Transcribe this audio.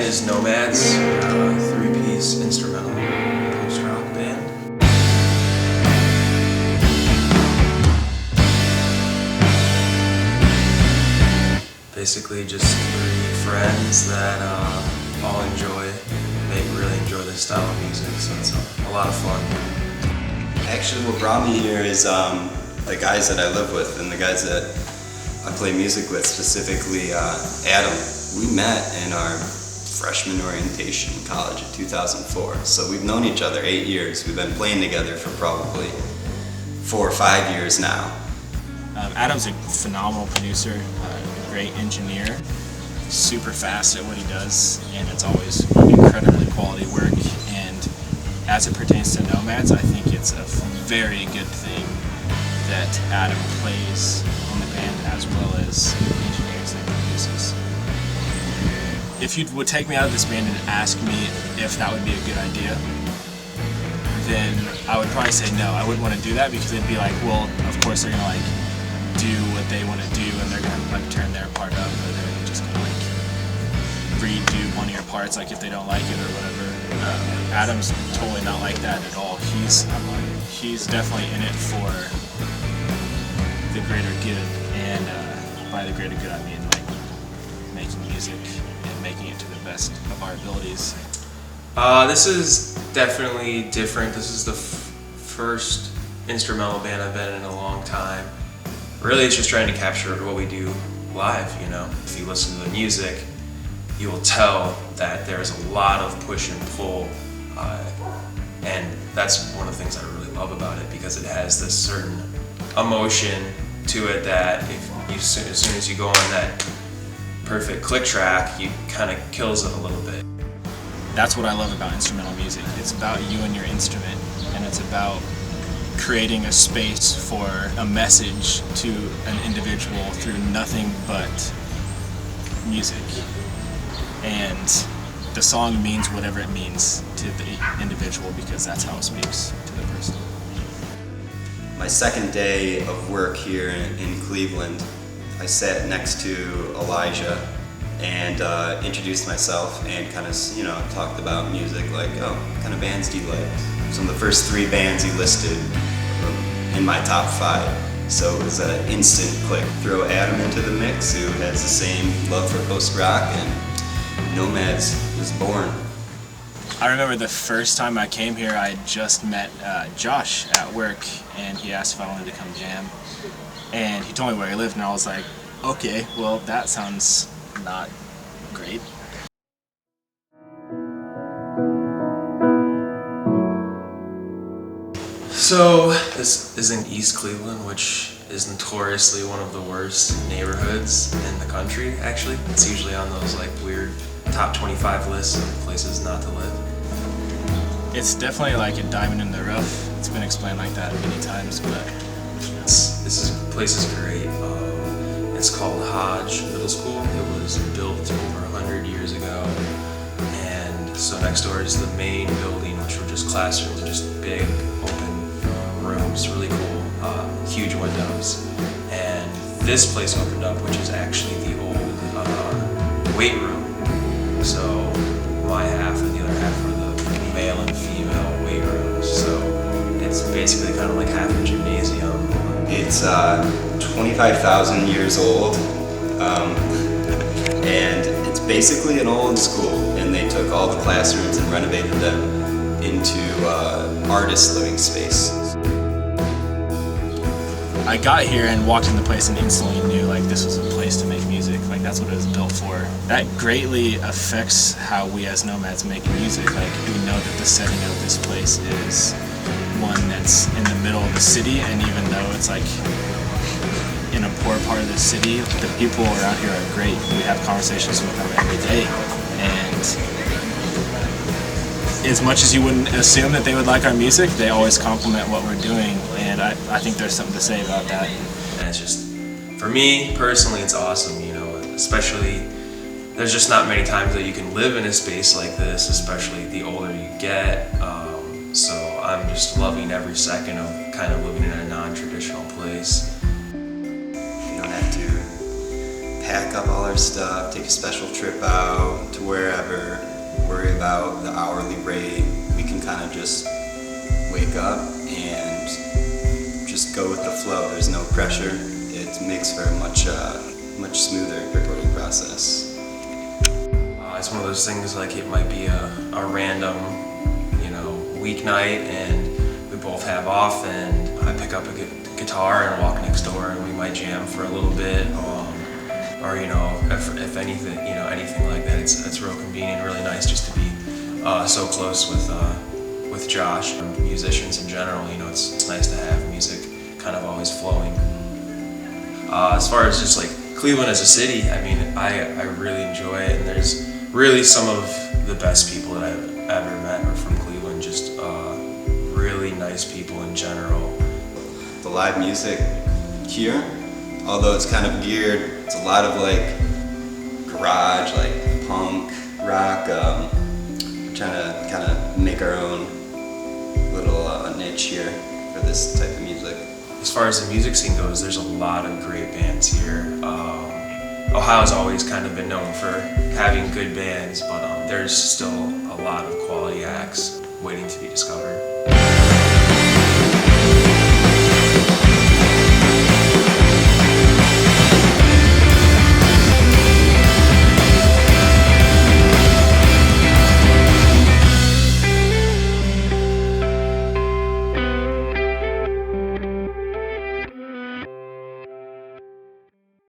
is NOMADS, a three-piece instrumental post-rock band. Basically just three friends that all really enjoy this style of music, so it's a lot of fun. Actually, what brought me here is the guys that I live with and the guys that I play music with, specifically Adam. We met in our freshman orientation in college in 2004, so we've known each other 8 years. We've been playing together for probably 4 or 5 years now. Adam's a phenomenal producer, great engineer, super fast at what he does, and it's always incredibly quality work. And as it pertains to NOMADS, I think it's a very good thing that Adam plays in the band as well as engineers and produces. If you would take me out of this band and ask me if that would be a good idea, then I would probably say no. I wouldn't want to do that because it'd be like, well, of course they're gonna do what they want to do and they're gonna turn their part up, or they're just gonna redo one of your parts if they don't like it or whatever. Adam's totally not like that at all. He's definitely in it for the greater good, and by the greater good I mean making music and making it to the best of our abilities. This is definitely different. This is the first instrumental band I've been in a long time. Really, it's just trying to capture what we do live, you know. If you listen to the music, you will tell that there's a lot of push and pull, and that's one of the things I really love about it, because it has this certain emotion to it that as soon as you go on that perfect click track, you kind of kills it a little bit. That's what I love about instrumental music. It's about you and your instrument, and it's about creating a space for a message to an individual through nothing but music. And the song means whatever it means to the individual, because that's how it speaks to the person. My second day of work here in Cleveland, I sat next to Elijah and introduced myself and kind of, talked about music, like, oh, what kind of bands do you like? Some of the first 3 bands he listed were in my top 5. So it was an instant click. Throw Adam into the mix, who has the same love for post-rock, and NOMADS was born. I remember the first time I came here, I had just met Josh at work, and he asked if I wanted to come jam. And he told me where he lived, and I was like, okay, well, that sounds not great. So this is in East Cleveland, which is notoriously one of the worst neighborhoods in the country, actually. It's usually on those weird top 25 lists of places not to live. It's definitely like a diamond in the rough. It's been explained like that many times, but This place is great. It's called Hodge Middle School. It was built over 100 years ago, and so next door is the main building, which were just classrooms, just big open rooms, really cool, huge windows. And this place opened up, which is actually the old weight room. So my half and the other half are the male and female weight rooms. So it's basically kind of like half a gymnasium. It's 25,000 years old, and it's basically an old school, and they took all the classrooms and renovated them into artist living space. I got here and walked in the place and instantly knew this was a place to make music. That's what it was built for. That greatly affects how we as NOMADS make music. We know that the setting of this place is one that's in the middle of the city, and even though it's in a poor part of the city, the people around here are great. We have conversations with them every day, and as much as you wouldn't assume that they would like our music, they always compliment what we're doing, and I think there's something to say about that. And it's just, for me personally, it's awesome, especially there's just not many times that you can live in a space like this, especially the older you get. So I'm just loving every second of kind of living in a non-traditional place. We don't have to pack up all our stuff, take a special trip out to wherever, worry about the hourly rate. We can kind of just wake up and just go with the flow. There's no pressure. It makes for a much smoother recording process. It's one of those things like it might be a random, weeknight and we both have off and I pick up a guitar and walk next door and we might jam for a little bit. Or if anything, anything like that. It's real convenient, really nice just to be so close with Josh and musicians in general. It's nice to have music kind of always flowing. As far as just like Cleveland as a city, I really enjoy it, and there's really some of the best people that I've ever met are from Cleveland. Just really nice people in general. The live music here, although it's kind of geared, it's a lot of like garage, like punk, rock. We're trying to kind of make our own little niche here for this type of music. As far as the music scene goes, there's a lot of great bands here. Ohio's always kind of been known for having good bands, but there's still a lot of quality acts waiting to be discovered.